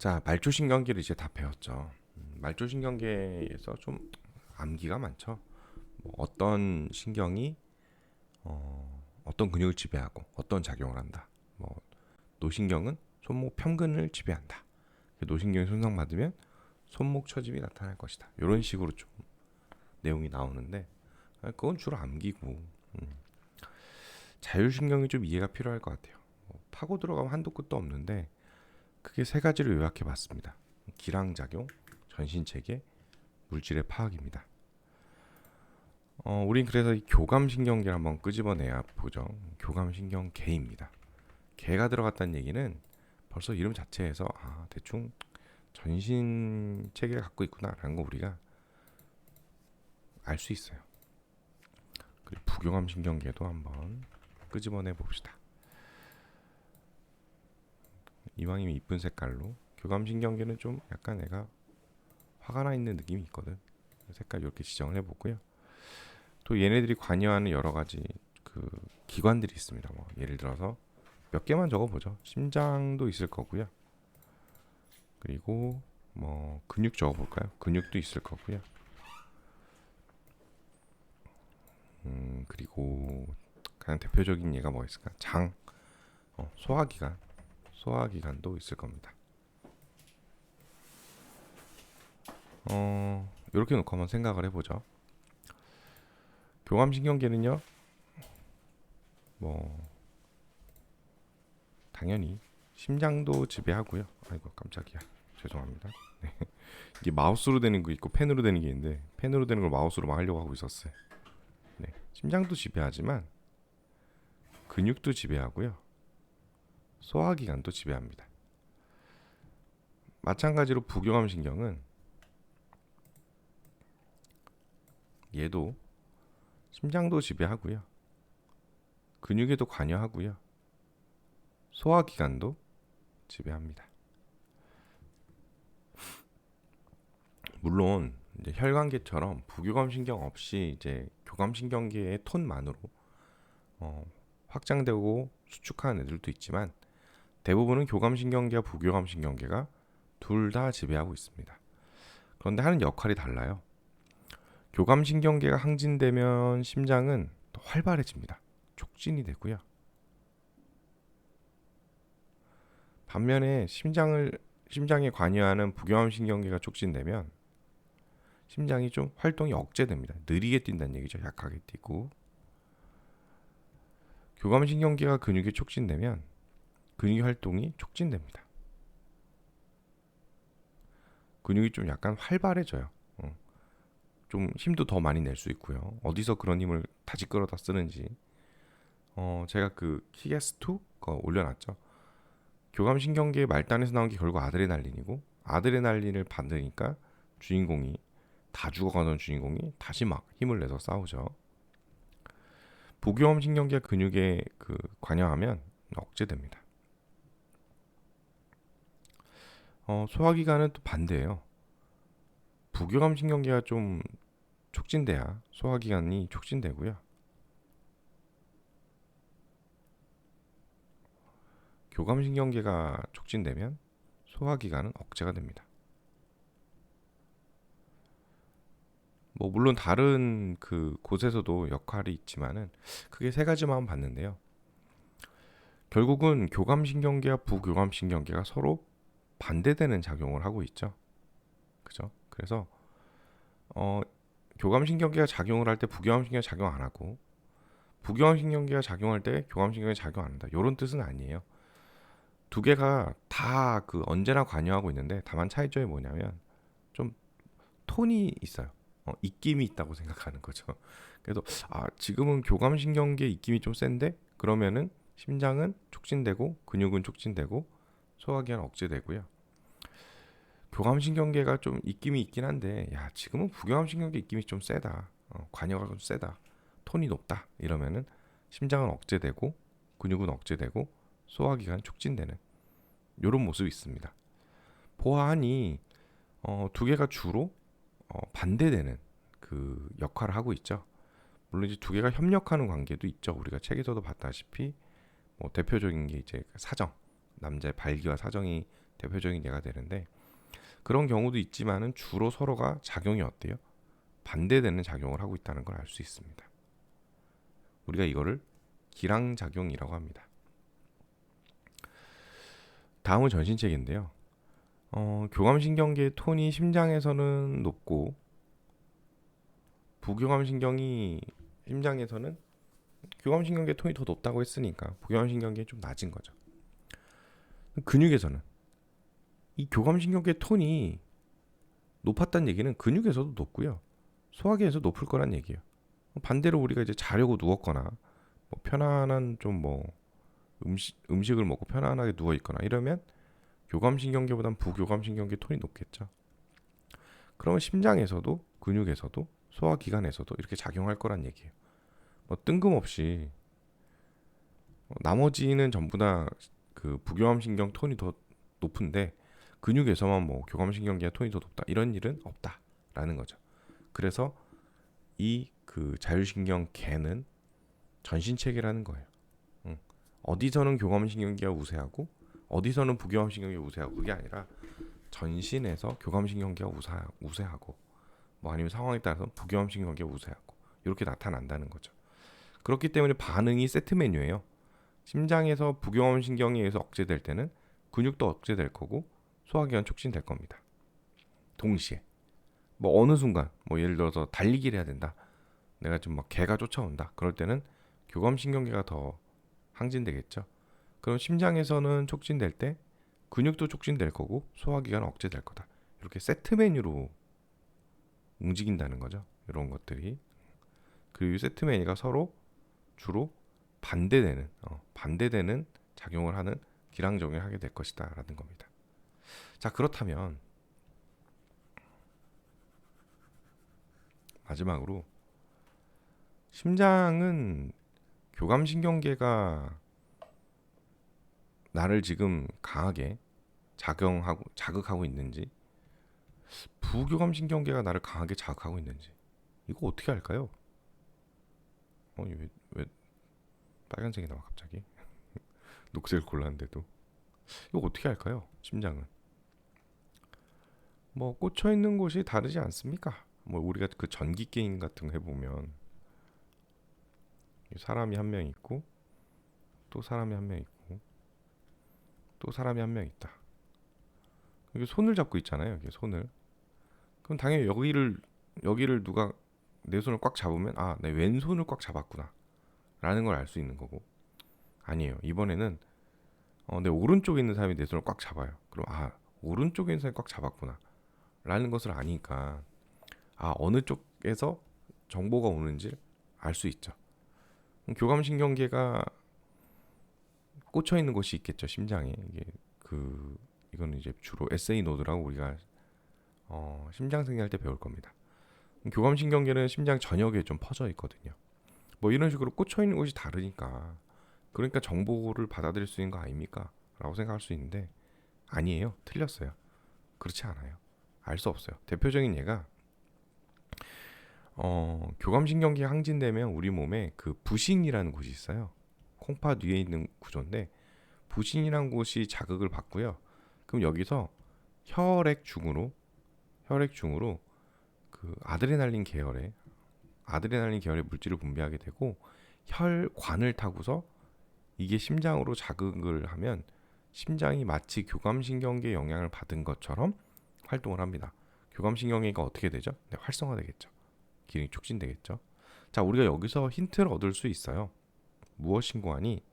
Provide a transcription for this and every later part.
자, 말초신경계를 이제 다 배웠죠. 말초신경계에서 좀 암기가 많죠. 뭐 어떤 신경이 어떤 근육을 지배하고 어떤 작용을 한다. 뭐 노신경은 손목 편근을 지배한다. 노신경이 손상받으면 손목 처짐이 나타날 것이다. 이런 식으로 좀 내용이 나오는데 그건 주로 암기고 자율신경이 좀 이해가 필요할 것 같아요. 파고 들어가면 한도 끝도 없는데 크게 세 가지를 요약해 봤습니다. 기량작용, 전신체계, 물질의 파악입니다. 우린 그래서 이 교감신경계를 한번 끄집어내야 보죠. 교감신경계입니다. 계가 들어갔다는 얘기는 벌써 이름 자체에서 대충 전신체계를 갖고 있구나라는 거 우리가 알 수 있어요. 그리고 부교감신경계도 한번 끄집어내 봅시다. 이왕이면 이쁜 색깔로. 교감신경계는 좀 약간 애가 화가 나 있는 느낌이 있거든. 색깔 이렇게 지정을 해보고요. 또 얘네들이 관여하는 여러 가지 그 기관들이 있습니다. 뭐 예를 들어서 몇 개만 적어보죠. 심장도 있을 거고요. 그리고 뭐 근육 적어볼까요? 근육도 있을 거고요. 그리고 가장 대표적인 예가 뭐 있을까? 장, 소화기관, 소화기관도 있을 겁니다. 이렇게 놓고 한번 생각을 해보죠. 교감신경계는요, 뭐 당연히 심장도 지배하고요. 아이고 깜짝이야. 죄송합니다. 네. 이게 마우스로 되는 거 있고 펜으로 되는 게 있는데 펜으로 되는 걸 마우스로만 하려고 하고 있었어요. 네. 심장도 지배하지만 근육도 지배하고요. 소화기관도 지배합니다. 마찬가지로 부교감신경은 얘도 심장도 지배하고요. 근육에도 관여하고요. 소화기관도 지배합니다. 물론 이제 혈관계처럼 부교감신경 없이 이제 교감신경계의 톤만으로 확장되고 수축하는 애들도 있지만 대부분은 교감신경계와 부교감신경계가 둘 다 지배하고 있습니다. 그런데 하는 역할이 달라요. 교감신경계가 항진되면 심장은 더 활발해집니다. 촉진이 되고요. 반면에 심장에 관여하는 부교감신경계가 촉진되면 심장이 좀 활동이 억제됩니다. 느리게 뛴다는 얘기죠. 약하게 뛰고. 교감신경계가 근육에 촉진되면 근육 활동이 촉진됩니다. 근육이 좀 약간 활발해져요. 좀 힘도 더 많이 낼 수 있고요. 어디서 그런 힘을 다시 끌어다 쓰는지 제가 그 키게스2 거 올려놨죠. 교감신경계의 말단에서 나온 게 결국 아드레날린이고 아드레날린을 받으니까 주인공이 다 죽어가는 주인공이 다시 막 힘을 내서 싸우죠. 부교감신경계가 근육에 관여하면 억제됩니다. 소화기관은 또 반대예요. 부교감신경계가 좀 촉진돼야 소화기관이 촉진되고요. 교감신경계가 촉진되면 소화기관은 억제가 됩니다. 뭐 물론 다른 그 곳에서도 역할이 있지만은 크게 세 가지만 봤는데요. 결국은 교감신경계와 부교감신경계가 서로 반대되는 작용을 하고 있죠. 그죠? 그래서 교감신경계가 작용을 할 때 부교감신경이 작용 안 하고 부교감신경계가 작용할 때 교감신경이 작용 안 한다. 이런 뜻은 아니에요. 두 개가 다 언제나 관여하고 있는데 다만 차이점이 뭐냐면 좀 톤이 있어요. 입김이 있다고 생각하는 거죠. 그래서 지금은 교감신경계 입김이 좀 센데 그러면은 심장은 촉진되고 근육은 촉진되고 소화기관 억제되고요. 교감신경계가 좀 입김이 있긴 한데 지금은 부교감신경계 입김이 좀 세다. 관여가 좀 세다. 톤이 높다. 이러면은 심장은 억제되고 근육은 억제되고 소화기관 촉진되는 이런 모습이 있습니다. 보아하니 두 개가 주로 반대되는 그 역할을 하고 있죠. 물론 이제 두 개가 협력하는 관계도 있죠. 우리가 책에서도 봤다시피 뭐 대표적인 게 이제 사정, 남자의 발기와 사정이 대표적인 예가 되는데 그런 경우도 있지만은 주로 서로가 작용이 어때요? 반대되는 작용을 하고 있다는 걸 알 수 있습니다. 우리가 이거를 기랑작용이라고 합니다. 다음은 전신체계인데요. 교감신경계의 톤이 심장에서는 높고 부교감신경이 심장에서는 교감신경계 톤이 더 높다고 했으니까 부교감신경계 좀 낮은 거죠. 근육에서는 이 교감신경계 톤이 높았다는 얘기는 근육에서도 높고요. 소화기에서 높을 거란 얘기예요. 반대로 우리가 이제 자려고 누웠거나 뭐 편안한 좀 뭐 음식을 먹고 편안하게 누워 있거나 이러면 교감신경계보단 부교감신경계 톤이 높겠죠. 그러면 심장에서도 근육에서도 소화기관에서도 이렇게 작용할 거란 얘기예요. 뭐 뜬금없이 나머지는 전부 다 그 부교감신경 톤이 더 높은데 근육에서만 뭐 교감신경계가 톤이 더 높다 이런 일은 없다라는 거죠. 그래서 이 그 자율신경계는 전신체계라는 거예요. 어디서는 교감신경계가 우세하고 어디서는 부교감신경계가 우세하고 그게 아니라 전신에서 교감신경계가 우세하고 뭐 아니면 상황에 따라서 부교감신경계가 우세하고 이렇게 나타난다는 거죠. 그렇기 때문에 반응이 세트 메뉴예요. 심장에서 부교감신경에 의해서 억제될 때는 근육도 억제될 거고 소화기관 촉진될 겁니다. 동시에 뭐 어느 순간 뭐 예를 들어서 달리기를 해야 된다. 내가 좀 막 개가 쫓아온다. 그럴 때는 교감신경계가 더 항진되겠죠. 그럼 심장에서는 촉진될 때 근육도 촉진될 거고 소화기관은 억제될 거다. 이렇게 세트 메뉴로 움직인다는 거죠. 이런 것들이. 그리고 세트 메뉴가 서로 주로 반대되는 작용을 하는 기랑작용을 하게 될 것이다라는 겁니다. 자, 그렇다면 마지막으로 심장은 교감신경계가 나를 지금 강하게 자극하고 있는지 부교감신경계가 나를 강하게 자극하고 있는지 이거 어떻게 할까요? 왜 빨간색이 나와 갑자기? 녹색을 골랐는데도 이거 어떻게 할까요? 심장은 뭐 꽂혀 있는 곳이 다르지 않습니까? 뭐 우리가 그 전기 게임 같은 거 해보면 사람이 한 명 있고 또 사람이 한 명 있고 또 사람이 한 명 있다. 이게 손을 잡고 있잖아요. 이게 손을. 그럼 당연히 여기를 누가 내 손을 꽉 잡으면 내 왼손을 꽉 잡았구나 라는 걸 알 수 있는 거고 아니에요. 이번에는 내 오른쪽에 있는 사람이 내 손을 꽉 잡아요. 그럼 오른쪽에 있는 사람이 꽉 잡았구나 라는 것을 아니까 어느 쪽에서 정보가 오는지 알 수 있죠. 교감신경계가 꽂혀 있는 곳이 있겠죠. 심장에 이거는 이제 주로 SA 노드라고 우리가 심장 생리할 때 배울 겁니다. 교감신경계는 심장 전역에 좀 퍼져 있거든요. 뭐 이런 식으로 꽂혀 있는 곳이 다르니까 그러니까 정보를 받아들일 수 있는 거 아닙니까? 라고 생각할 수 있는데 아니에요. 틀렸어요. 그렇지 않아요. 알 수 없어요. 대표적인 예가 교감신경계가 항진되면 우리 몸에 그 부신이라는 곳이 있어요. 콩팥 위에 있는 구조인데 부신이라는 곳이 자극을 받고요. 그럼 여기서 혈액 중으로 그 아드레날린 계열의 물질을 분비하게 되고 혈관을 타고서 이게 심장으로 자극을 하면 심장이 마치 교감신경계에 영향을 받은 것처럼 활동을 합니다. 교감신경계가 어떻게 되죠? 네, 활성화되겠죠. 기능이 촉진되겠죠. 자, 우리가 여기서 힌트를 얻을 수 있어요. 무엇인고 하니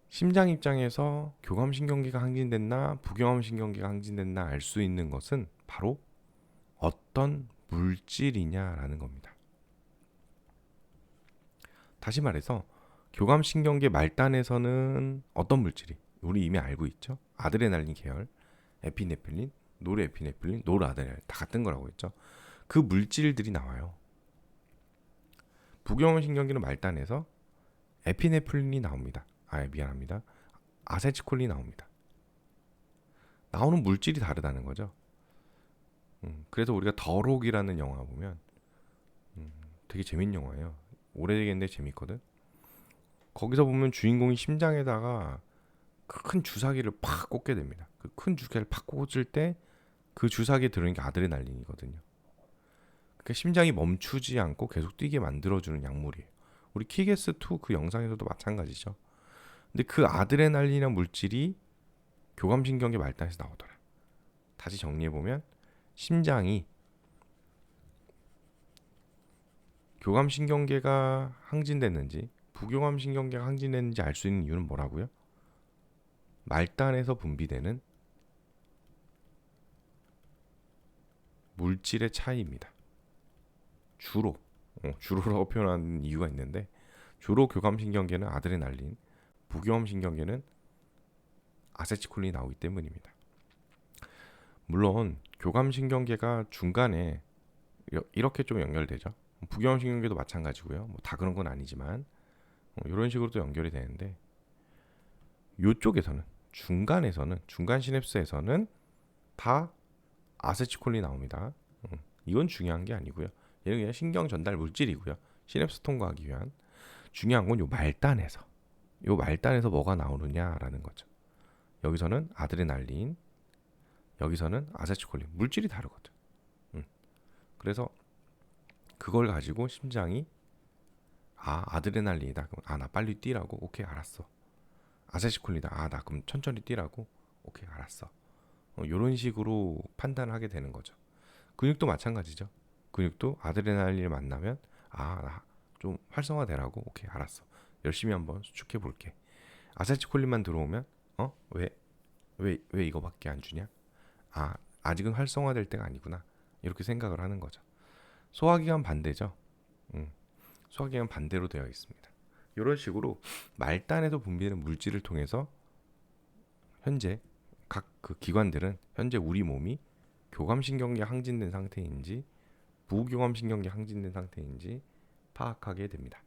심장 입장에서 교감신경계가 항진됐나 부교감신경계가 항진됐나 알 수 있는 것은 바로 어떤 물질이냐라는 겁니다. 다시 말해서 교감신경계 말단에서는 어떤 물질이 우리 이미 알고 있죠. 아드레날린 계열, 에피네프린, 노르에피네프린, 노르아드레날린 다 같은 거라고 했죠. 그 물질들이 나와요. 부교감신경계는 말단에서 에피네프린이 나옵니다. 미안합니다. 아세틸콜린이 나옵니다. 나오는 물질이 다르다는 거죠. 그래서 우리가 더록이라는 영화 보면 되게 재밌는 영화예요. 오래되겠는데 재밌거든. 거기서 보면 주인공이 심장에다가 큰 주사기를 팍 꽂게 됩니다. 그 큰 주사기를 팍 꽂을 때 그 주사기에 들어있는 게 아드레날린이거든요. 그러니까 심장이 멈추지 않고 계속 뛰게 만들어주는 약물이에요. 우리 키게스2 그 영상에서도 마찬가지죠. 근데 그 아드레날린이란 물질이 교감신경계 말단에서 나오더라. 다시 정리해보면 심장이 교감신경계가 항진됐는지 부교감신경계가 항진됐는지 알 수 있는 이유는 뭐라고요? 말단에서 분비되는 물질의 차이입니다. 주로라고 표현하는 이유가 있는데 주로 교감신경계는 아드레날린, 부교감신경계는 아세틸콜린이 나오기 때문입니다. 물론 교감신경계가 중간에 이렇게 좀 연결되죠. 부교감신경계도 마찬가지고요. 뭐 다 그런 건 아니지만 이런 식으로도 연결이 되는데 이쪽에서는 중간 시냅스에서는 다 아세틸콜린이 나옵니다. 이건 중요한 게 아니고요. 얘는 그냥 신경 전달 물질이고요. 시냅스 통과하기 위한 중요한 건 요 말단에서 뭐가 나오느냐라는 거죠. 여기서는 아드레날린, 여기서는 아세틸콜린, 물질이 다르거든. 그래서 그걸 가지고 심장이 아드레날린이다. 그럼 나 빨리 뛰라고. 오케이, 알았어. 아세틸콜린이다. 나 그럼 천천히 뛰라고. 오케이, 알았어. 이런 식으로 판단을 하게 되는 거죠. 근육도 마찬가지죠. 근육도 아드레날린을 만나면 나 좀 활성화되라고. 오케이, 알았어. 열심히 한번 수축해 볼게. 아세틸콜린만 들어오면 왜 이거밖에 안 주냐? 아직은 활성화될 때가 아니구나. 이렇게 생각을 하는 거죠. 소화기관 반대죠. 소화기관 반대로 되어 있습니다. 이런 식으로 말단에서 분비되는 물질을 통해서 현재 각 그 기관들은 현재 우리 몸이 교감신경계 항진된 상태인지 부교감신경계 항진된 상태인지 파악하게 됩니다.